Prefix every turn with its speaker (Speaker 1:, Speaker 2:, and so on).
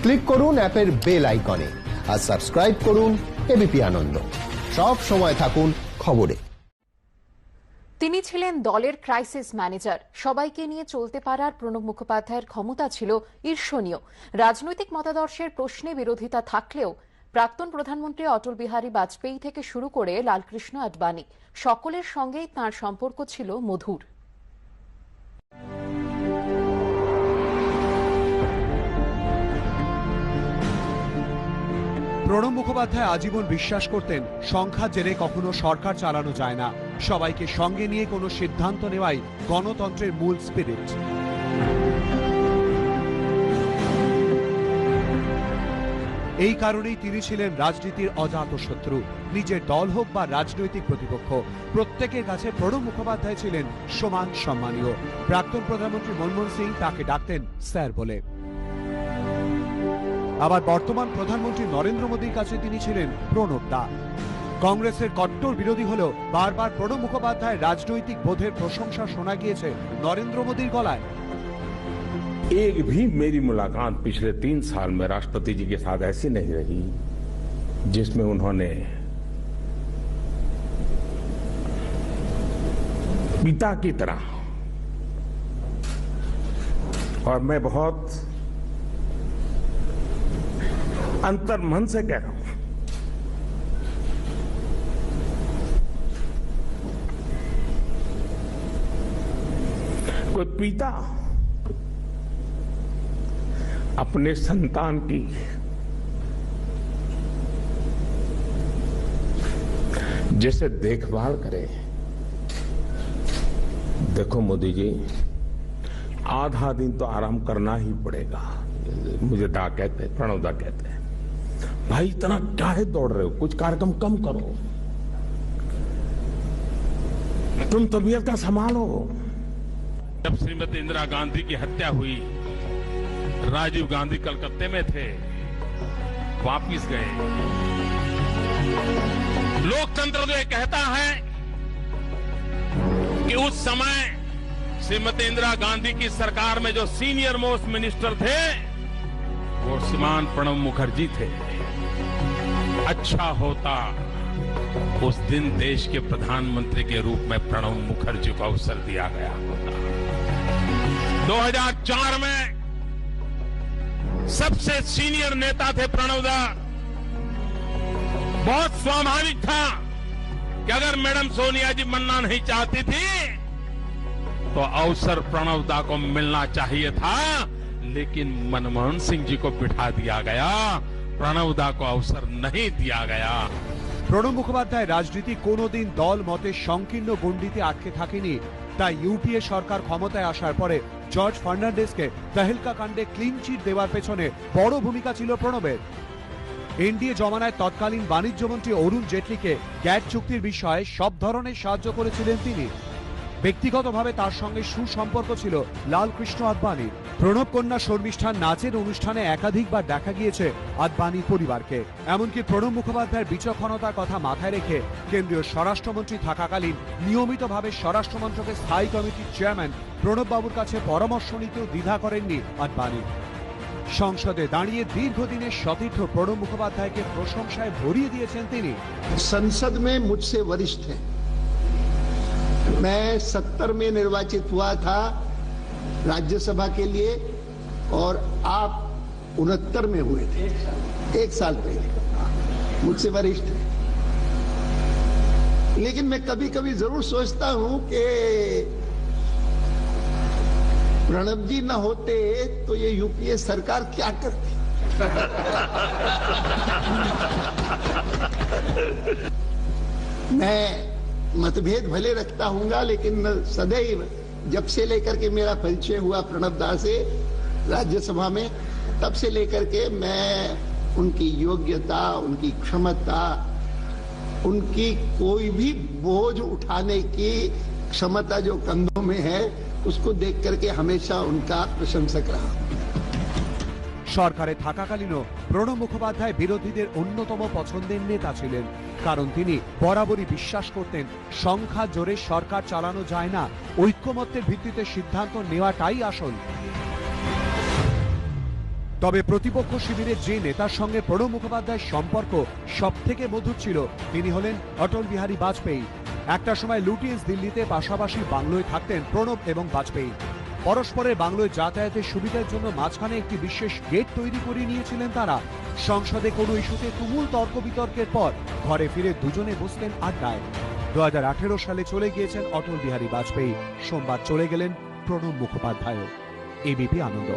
Speaker 1: Click করুন অ্যাপের bell আইকনে আর সাবস্ক্রাইব করুন এবিপি আনন্দ। সব সময় থাকুন খবরে।
Speaker 2: তিনি ছিলেন দলের ক্রাইসিস ম্যানেজার। সবাইকে নিয়ে চলতে পারার প্রণব মুখোপাধ্যায়ের ক্ষমতা ছিল ঈর্ষণীয়। রাজনৈতিক মতাদর্শের প্রশ্নে বিরোধিতা থাকলেও প্রাক্তন প্রধানমন্ত্রী অটল বিহারী বাজপেয়ী থেকে শুরু করে লালকৃষ্ণ আডবাণী সকলের সঙ্গেই তাঁর সম্পর্ক ছিল মধুর।
Speaker 3: প্রণব মুখোপাধ্যায় আজীবন বিশ্বাস করতেন সংখ্যার জেরে কখনো সরকার চালানো যায় না, সবাইকে সঙ্গে নিয়ে কোনো সিদ্ধান্ত নেওয়াই গণতন্ত্রের মূল স্পিরিট। এই কারণেই তিনি ছিলেন রাজনীতির অজাতশত্রু। নিজের দল হোক বা রাজনৈতিক প্রতিপক্ষ, প্রত্যেকের কাছে প্রণব মুখোপাধ্যায় ছিলেন সমান সম্মানীয়। প্রাক্তন প্রধানমন্ত্রী মনমোহন সিং তাকে ডাকতেন স্যার বলে। আবার বর্তমান প্রধানমন্ত্রী নরেন্দ্র মোদীর কাছে তিনি ছিলেন প্রণব দা। কংগ্রেসের কট্টর বিরোধী হলেও বারবার প্রণব মুখোপাধ্যায়ের রাজনৈতিক বোধের প্রশংসা শোনা গিয়েছে নরেন্দ্র মোদীর গলায়।
Speaker 4: एक भी मेरी मुलाकात पिछले 3 साल में राष्ट्रपति जी के साथ ऐसी नहीं रही जिसमें उन्होंने पिता की तरह, और मैं बहुत अंतर्मन से कह रहा हूं, कोई पिता अपने संतान की जैसे देखभाल करे। देखो मोदी जी, आधा दिन तो आराम करना ही पड़ेगा। मुझे दा कहते हैं, प्रणव दा कहते हैं, भाई इतना काहे दौड़ रहे हो, कुछ कार्यक्रम कम करो, तुम तबीयत का संभालो।
Speaker 5: जब श्रीमती इंदिरा गांधी की हत्या हुई, राजीव गांधी कलकत्ते में थे, वापिस गए। लोकतंत्र तो ये कहता है कि उस समय श्रीमती इंदिरा गांधी की सरकार में जो सीनियर मोस्ट मिनिस्टर थे वो श्रीमान प्रणब मुखर्जी थे। अच्छा होता उस दिन देश के प्रधानमंत्री के रूप में प्रणब मुखर्जी को अवसर दिया गया होता। 2004 में सबसे सीनियर नेता थे प्रणब दा। बहुत स्वाभाविक था कि अगर मैडम सोनिया जी बनना नहीं चाहती थी तो अवसर प्रणब दा को मिलना चाहिए था, लेकिन मनमोहन सिंह जी को बिठा दिया गया, प्रणब दा को अवसर नहीं दिया गया।
Speaker 3: প্রণব মুখোপাধ্যায় রাজনীতি কোনোদিন দল মতে সংকীর্ণ গণ্ডিতে আটকে থাকেনি। তাই ইউপিএ সরকার ক্ষমতায় আসার পরে জর্জ ফার্নান্ডেজকে তাহেলকা কাণ্ডে ক্লিন চিট দেওয়ার পেছনে বড় ভূমিকা ছিল প্রণবের। এনডিএ জমানায় তৎকালীন বাণিজ্যমন্ত্রী অরুণ জেটলিকে গ্যাট চুক্তির বিষয়ে সব ধরনের সাহায্য করেছিলেন তিনি। ব্যক্তিগতভাবে তার সঙ্গে সুসম্পর্ক ছিল লালকৃষ্ণ আডবাণীর। প্রণব কন্যা শর্মিষ্ঠার নাচের অনুষ্ঠানে একাধিকবার দেখা গিয়েছে আডবাণীর পরিবারকে। এমনকি প্রণব মুখোপাধ্যায়ের বিচক্ষণতার কথা মাথায় রেখে কেন্দ্রীয় স্বরাষ্ট্রমন্ত্রী থাকাকালীন নিয়মিতভাবে স্বরাষ্ট্রমন্ত্রকের স্থায়ী কমিটির চেয়ারম্যান প্রণব বাবুর কাছে পরামর্শ নিতেও দ্বিধা করেননি আডবাণী। সংসদে দাঁড়িয়ে দীর্ঘদিনের সতীর্থ প্রণব মুখোপাধ্যায়কে প্রশংসায় ভরিয়ে দিয়েছেন তিনি।
Speaker 6: संसद में मुझसे वरिष्ठ हैं। मैं 70 में निर्वाचित हुआ था राज्यसभा के लिए और आप 69 में हुए थे, एक साल पहले। मुझसे वरिष्ठ है, लेकिन मैं कभी कभी जरूर सोचता हूं कि प्रणब जी न होते तो ये यूपीए सरकार क्या करती। मैं मतभेद भले रखता हूंगा, लेकिन सदैव जब से लेकर के मेरा परिचय हुआ प्रणब दा से राज्यसभा में, तब से लेकर के मैं उनकी योग्यता, उनकी क्षमता, उनकी कोई भी बोझ उठाने की क्षमता जो कंधों में है, उसको देख करके हमेशा उनका प्रशंसक रहा।
Speaker 3: সরকারে থাকাকালীনও প্রণব মুখোপাধ্যায় বিরোধীদের অন্যতম পছন্দের নেতা ছিলেন, কারণ তিনি বরাবরই বিশ্বাস করতেন সংখ্যা জোরে সরকার চালানো যায় না, ঐক্যমত্যের ভিত্তিতে সিদ্ধান্ত নেওয়াটাই আসল। তবে প্রতিপক্ষ শিবিরে যে নেতার সঙ্গে প্রণব মুখোপাধ্যায়ের সম্পর্ক সব থেকে মধুর ছিল তিনি হলেন অটল বিহারী বাজপেয়ী। একটা সময় লুটিয়েন্স দিল্লিতে পাশাপাশি বাংলোয় থাকতেন প্রণব এবং বাজপেয়ী। পরস্পরের বাংলোয় যাতায়াতের সুবিধার জন্য মাঝখানে একটি বিশেষ গেট তৈরি করে নিয়েছিলেন তারা। সংসদে কোনো ইস্যুতে তুমুল তর্ক বিতর্কের পর ঘরে ফিরে দুজনে বসতেন আড্ডায়। 2018 সালে চলে গিয়েছেন অটল বিহারী বাজপেয়ী, সোমবার চলে গেলেন প্রণব মুখোপাধ্যায়। এবিপি আনন্দ।